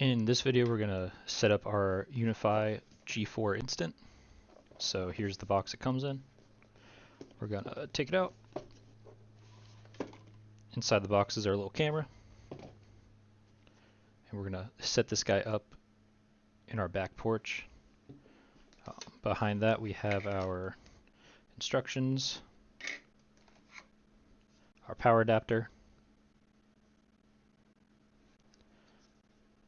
In this video, we're going to set up our Unify G4 instant. So here's the box it comes in. We're going to take it out. Inside the box is our little camera. And we're going to set this guy up in our back porch. Behind that, we have our instructions, our power adapter.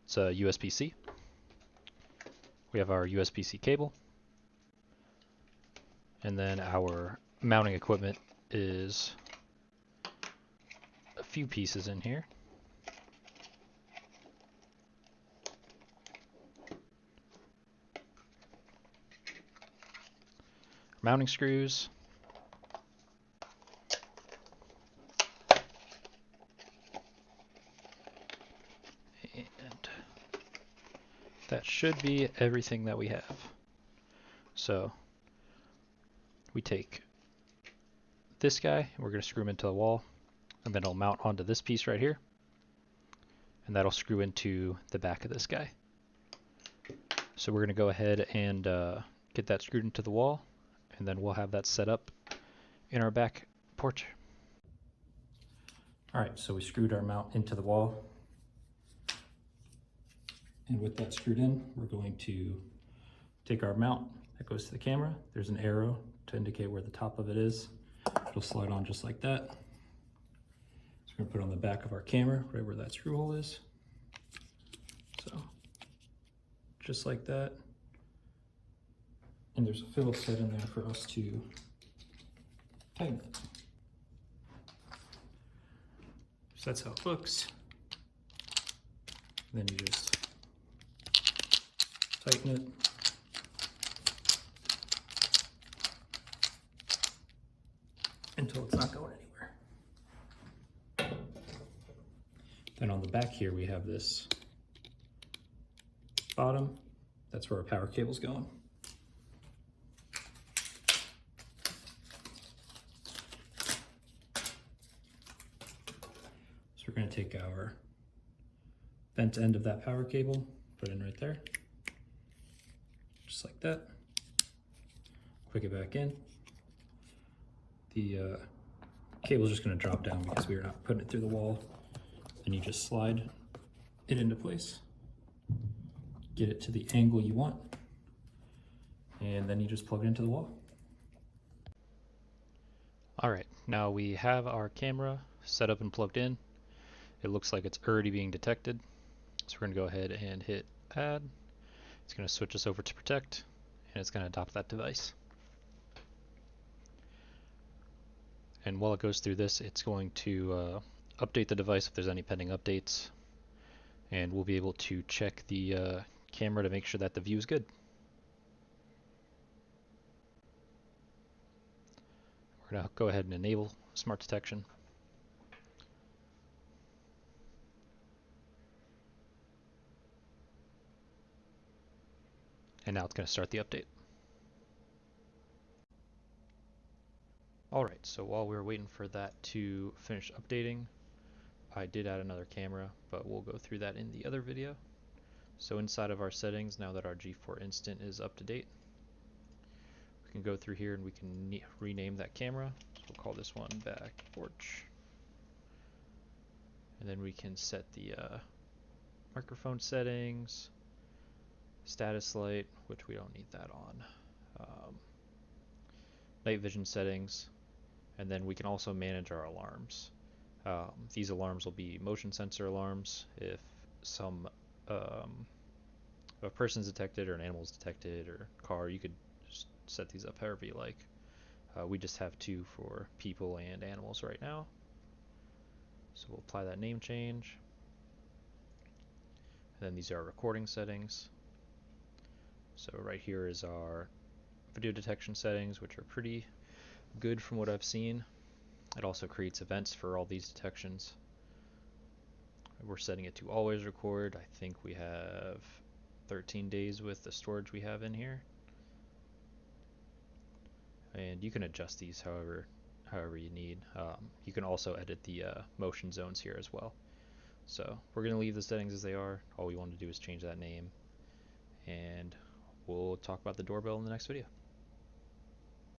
It's a USB-C. We have our USB-C cable. And then our mounting equipment is a few pieces in here. Mounting screws. And that should be everything that we have. So we take this guy, we're going to screw him into the wall, and then it'll mount onto this piece right here, and that'll screw into the back of this guy. So we're going to go ahead and get that screwed into the wall, and then we'll have that set up in our back porch. Alright, so we screwed our mount into the wall, and with that screwed in, we're going to take our mount that goes to the camera. There's an arrow to indicate where the top of it is. It'll slide on just like that. So we're going to put it on the back of our camera, right where that screw hole is. So, just like that. And there's a Phillips head in there for us to tighten it. So that's how it looks. And then you just tighten it. Until it's not going anywhere. Then on the back here we have this bottom. That's where our power cable's going. So we're going to take our bent end of that power cable, put it in right there, just like that. Click it back in. The cable's just going to drop down because we are not putting it through the wall. And you just slide it into place, get it to the angle you want, and then you just plug it into the wall. Alright, now we have our camera set up and plugged in. It looks like it's already being detected. So we're going to go ahead and hit add. It's going to switch us over to protect, and it's going to adopt that device. And while it goes through this, it's going to update the device if there's any pending updates. And we'll be able to check the camera to make sure that the view is good. We're going to go ahead and enable smart detection. And now it's going to start the update. Alright, so while we were waiting for that to finish updating, I did add another camera, but we'll go through that in the other video. So inside of our settings, now that our G4 Instant is up to date, we can go through here and we can rename that camera. So we'll call this one back porch. And then we can set the microphone settings, status light, which we don't need that on, night vision settings, and then we can also manage our alarms. These alarms will be motion sensor alarms. If a person's detected or an animal's detected or car, you could just set these up however you like. We just have two for people and animals right now. So we'll apply that name change. And then these are our recording settings. So right here is our video detection settings, which are pretty good from what I've seen. It also creates events for all these detections. We're setting it to always record. I think we have 13 days with the storage we have in here. And you can adjust these however you need. You can also edit the motion zones here as well. So we're going to leave the settings as they are. All we want to do is change that name, and we'll talk about the doorbell in the next video.